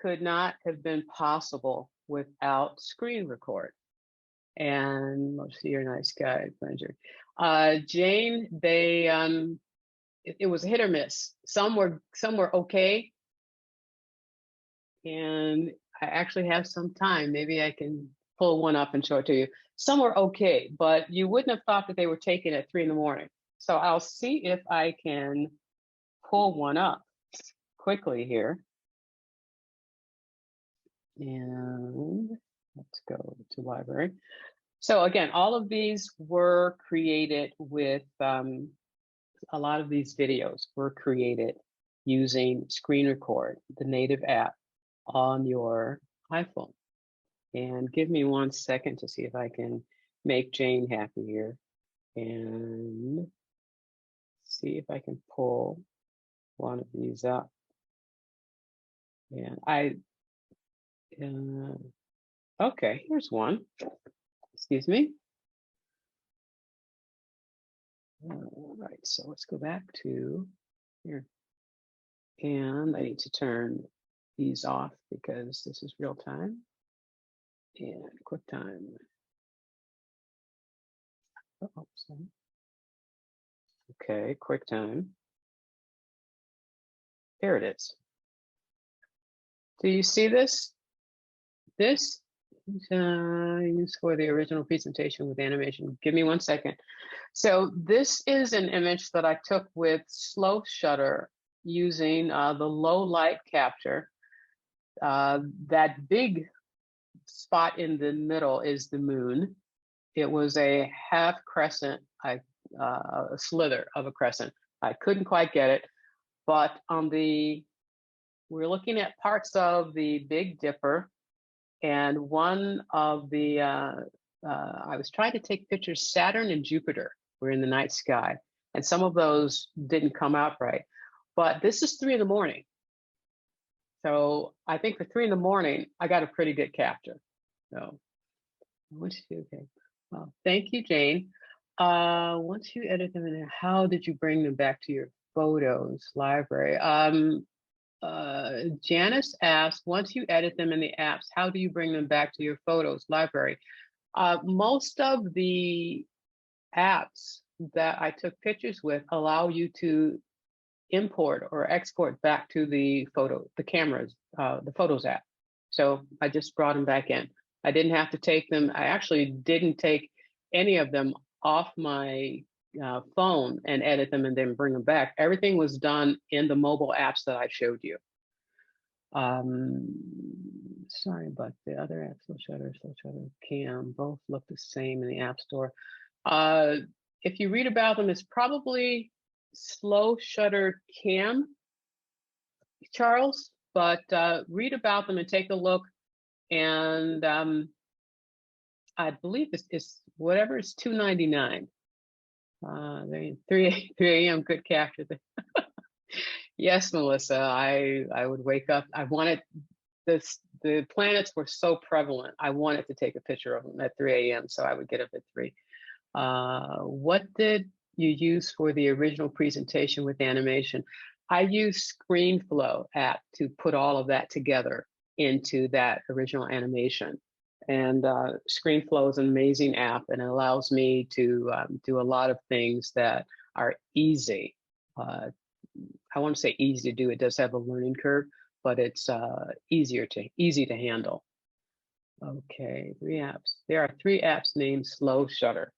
Speaker 2: could not have been possible without screen record. And let's see your nice guy, pleasure. Jane, they it was hit or miss. Some were okay. And I actually have some time. Maybe I can pull one up and show it to you. Some were okay, but you wouldn't have thought that they were taken at 3 in the morning. So I'll see if I can pull one up quickly here. And let's go to library. So again, all of these were created with, a lot of these videos were created using Screen Record, the native app on your iPhone. And give me 1 second to see if I can make Jane happy here and see if I can pull one of these up. And okay, here's one. Excuse me. All right, so let's go back to here. And I need to turn these off because this is real time. And QuickTime. Oh, sorry. Okay, QuickTime. There it is. Do you see this? This is used for the original presentation with animation. Give me 1 second. So this is an image that I took with slow shutter using the low light capture. That big spot in the middle is the moon. It was a half crescent, a slither of a crescent. I couldn't quite get it, but we're looking at parts of the Big Dipper, and one of the, I was trying to take pictures, Saturn and Jupiter were in the night sky, and some of those didn't come out right. But this is 3 in the morning. So I think for 3 in the morning, I got a pretty good capture. So okay. Well, thank you, Jane. Once you edit them in, how did you bring them back to your photos library? Janice asked, once you edit them in the apps, how do you bring them back to your photos library? Most of the apps that I took pictures with allow you to import or export back to the cameras, the Photos app. So I just brought them back in. I didn't have to take them. I actually didn't take any of them off my phone and edit them and then bring them back. Everything was done in the mobile apps that I showed you. Sorry, but the other apps, Slow Shutter, Cam, both look the same in the App Store. If you read about them, it's probably Slow Shutter Cam, Charles, but read about them and take a look. And I believe it's whatever, it's $2.99. 3 a.m. good capture. Yes, Melissa, I would wake up. I wanted this. The planets were so prevalent. I wanted to take a picture of them at 3 a.m. So I would get up at 3. What did you use for the original presentation with animation? I used ScreenFlow app to put all of that together into that original animation. And ScreenFlow is an amazing app, and it allows me to do a lot of things that are easy. I want to say easy to do. It does have a learning curve, but it's easy to handle. Okay, 3 apps. There are 3 apps named Slow Shutter.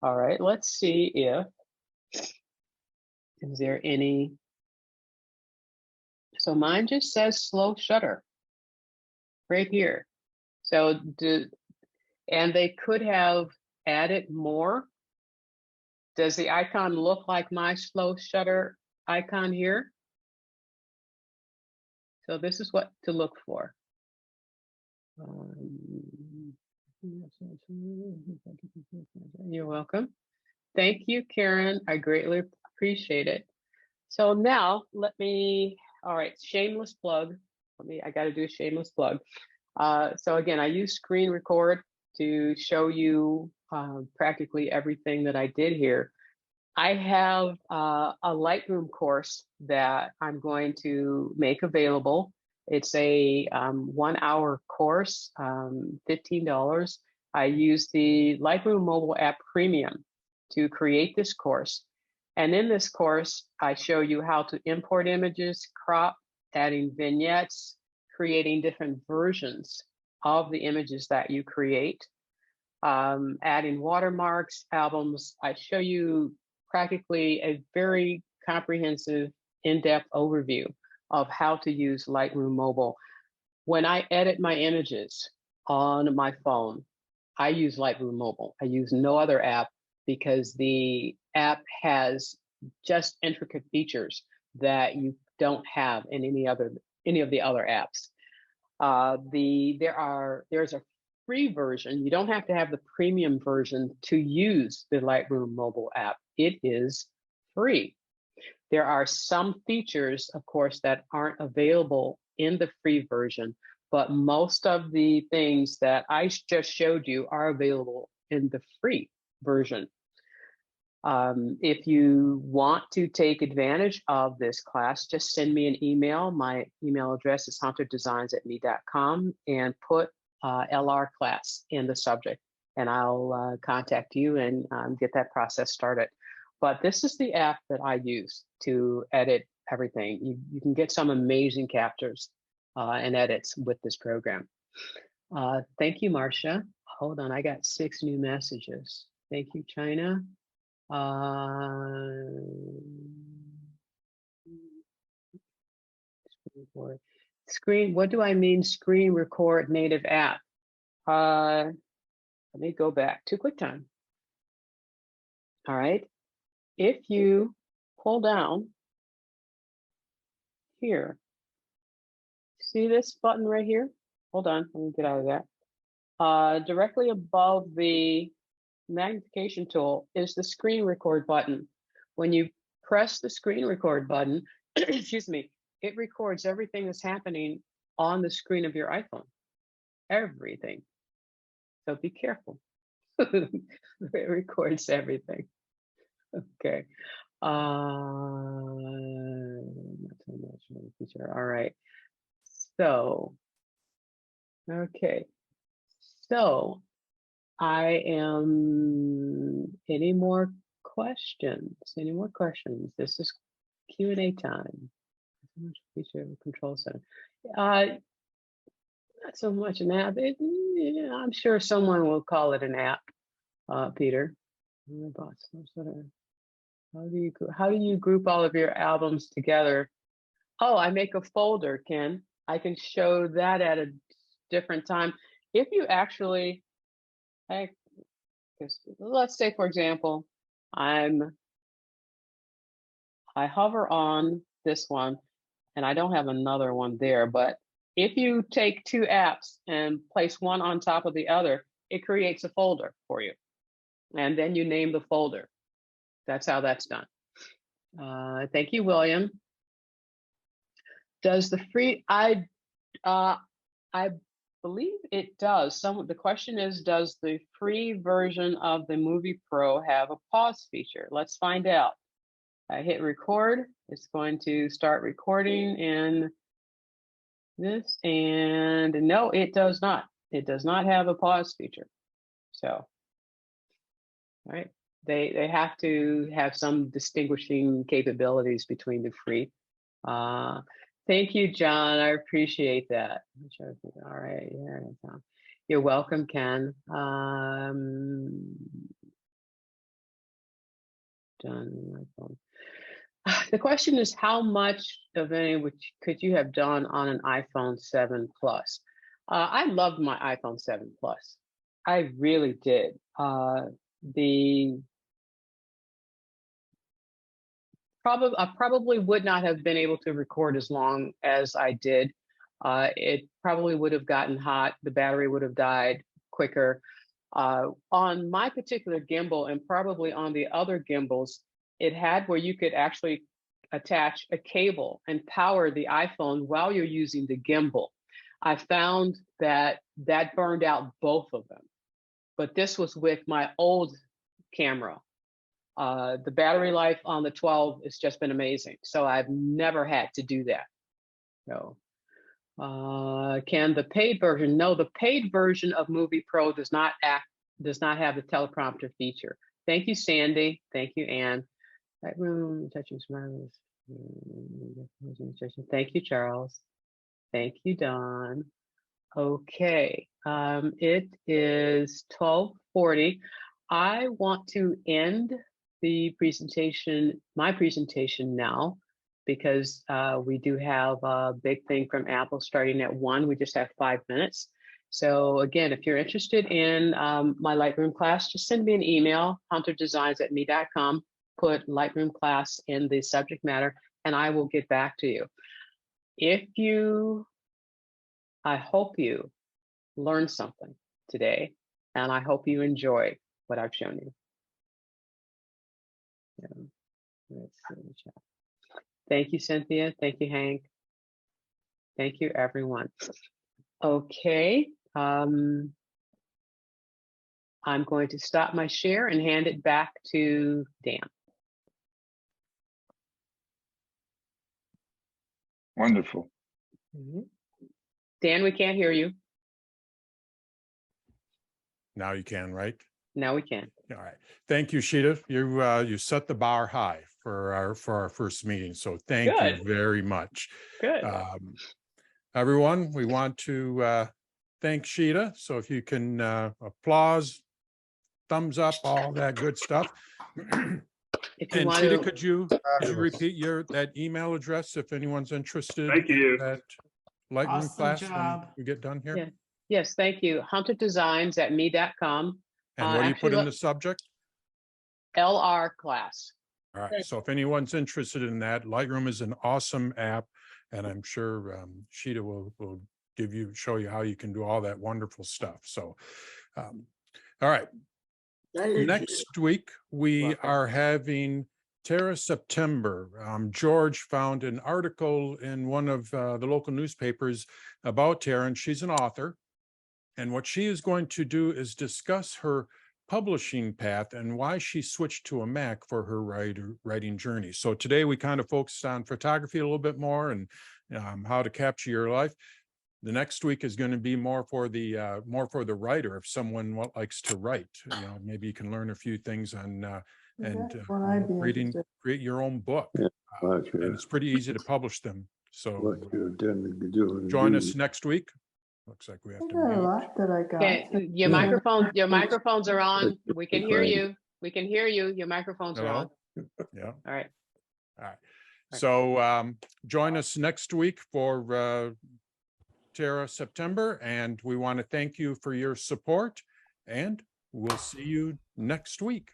Speaker 2: All right, let's see if is there any. So mine just says Slow Shutter right here. So and they could have added more Does the icon look like my slow shutter icon here? So this is what to look for. You're welcome. Thank you, Karen. I greatly appreciate it. So now all right, shameless plug. I got to do a shameless plug. So again, I use screen record to show you practically everything that I did here. I have a Lightroom course that I'm going to make available. It's a 1-hour course, $15. I use the Lightroom mobile app premium to create this course. And in this course, I show you how to import images, crop, adding vignettes, creating different versions of the images that you create, adding watermarks, albums. I show you practically a very comprehensive, in-depth overview of how to use Lightroom Mobile. When I edit my images on my phone, I use Lightroom Mobile. I use no other app because the app has just intricate features that you don't have in any of the other apps. There's a free version. You don't have to have the premium version to use the Lightroom mobile app. It is free. There are some features, of course, that aren't available in the free version, but most of the things that I just showed you are available in the free version. If you want to take advantage of this class, just send me an email. My email address is hunterdesigns@me.com and put LR class in the subject, and I'll contact you and get that process started. But this is the app that I use to edit everything. You can get some amazing captures and edits with this program. Thank you, Marcia. Hold on, I got 6 new messages. Thank you, China. Screen, what do I mean screen record native app? Let me go back to QuickTime. All right. If you pull down here, see this button right here? Hold on, let me get out of that. Directly above the magnification tool is the screen record button. When you press the screen record button, excuse me, it records everything that's happening on the screen of your iPhone. Everything. So be careful. It records everything. Okay. Not so much of a feature. All right. So, okay. So I am, any more questions? Any more questions? This is Q&A time. So much feature of a control center. Not so much an app. I'm sure someone will call it an app, Peter. How do you group all of your albums together? Oh, I make a folder, Ken. I can show that at a different time. If you actually, let's say, for example, I hover on this one, and I don't have another one there, but if you take 2 apps and place one on top of the other, it creates a folder for you. And then you name the folder. That's how that's done. Thank you, William. Does the free, I believe it does. The question is, does the free version of the Movie Pro have a pause feature? Let's find out. I hit record. It's going to start recording in this, and no, it does not. It does not have a pause feature. So, all right. They have to have some distinguishing capabilities between the free. Thank you, John. I appreciate that. All right. Yeah, you're welcome, Ken. Done. The question is, how much of any which could you have done on an iPhone 7 Plus? I loved my iPhone 7 Plus. I really did. I probably would not have been able to record as long as I did. It probably would have gotten hot. The battery would have died quicker. On my particular gimbal, and probably on the other gimbals, it had where you could actually attach a cable and power the iPhone while you're using the gimbal. I found that burned out both of them. But this was with my old camera. The battery life on the 12 has just been amazing. So I've never had to do that. So can the paid version? No, the paid version of Movie Pro does not have the teleprompter feature. Thank you, Sandy. Thank you, Anne. Lightroom, touching smiles. Thank you, Charles. Thank you, Don. Okay, it is 12:40. I want to end the presentation, my presentation now, because we do have a big thing from Apple starting at 1. We just have 5 minutes. So again, if you're interested in my Lightroom class, just send me an email, hunterdesigns@me.com, put Lightroom class in the subject matter, and I will get back to you. I hope you learned something today, and I hope you enjoy what I've shown you. Let's see the chat. Thank you, Cynthia. Thank you, Hank. Thank you, everyone. Okay. I'm going to stop my share and hand it back to Dan.
Speaker 4: Wonderful.
Speaker 2: Dan, we can't hear you.
Speaker 1: Now you can, right?
Speaker 2: Now we can.
Speaker 1: All right. Thank you, Chita. You set the bar high for our first meeting. So thank
Speaker 2: Good.
Speaker 1: you very much.
Speaker 2: Good.
Speaker 1: Everyone, we want to thank Chita. So if you can applause, thumbs up, all that good stuff.
Speaker 2: If you
Speaker 1: And
Speaker 2: want
Speaker 1: Chita,
Speaker 2: to,
Speaker 1: could you repeat that email address if anyone's interested?
Speaker 4: Thank you.
Speaker 1: In that Lightroom
Speaker 5: Awesome
Speaker 1: class when
Speaker 5: job.
Speaker 1: we get done here?
Speaker 2: Yeah. Yes, thank you. hunterdesigns@me.com.
Speaker 1: And what do you put
Speaker 2: actually,
Speaker 1: in the subject?
Speaker 2: LR class.
Speaker 1: All right, so if anyone's interested in that, Lightroom is an awesome app, and I'm sure Chita will show you how you can do all that wonderful stuff. So, all right. Next week, we
Speaker 2: Welcome.
Speaker 1: are having Terra September. George found an article in one of the local newspapers about Terra, and she's an author. And what she is going to do is discuss her publishing path and why she switched to a Mac for her writing journey. So today we kind of focused on photography a little bit more and how to capture your life. The next week is going to be more for the writer. If someone likes to write, maybe you can learn a few things on create your own book.
Speaker 6: Yeah,
Speaker 1: and it's pretty easy to publish them. So
Speaker 6: what you're intending to do.
Speaker 1: join us next week. Looks like we have to mute.
Speaker 2: Okay, your microphones are on. We can hear you. We can hear you. Your microphones are on.
Speaker 1: Hello? Yeah.
Speaker 2: All right.
Speaker 1: All right. So join us next week for Terra September, and we want to thank you for your support, and we'll see you next week.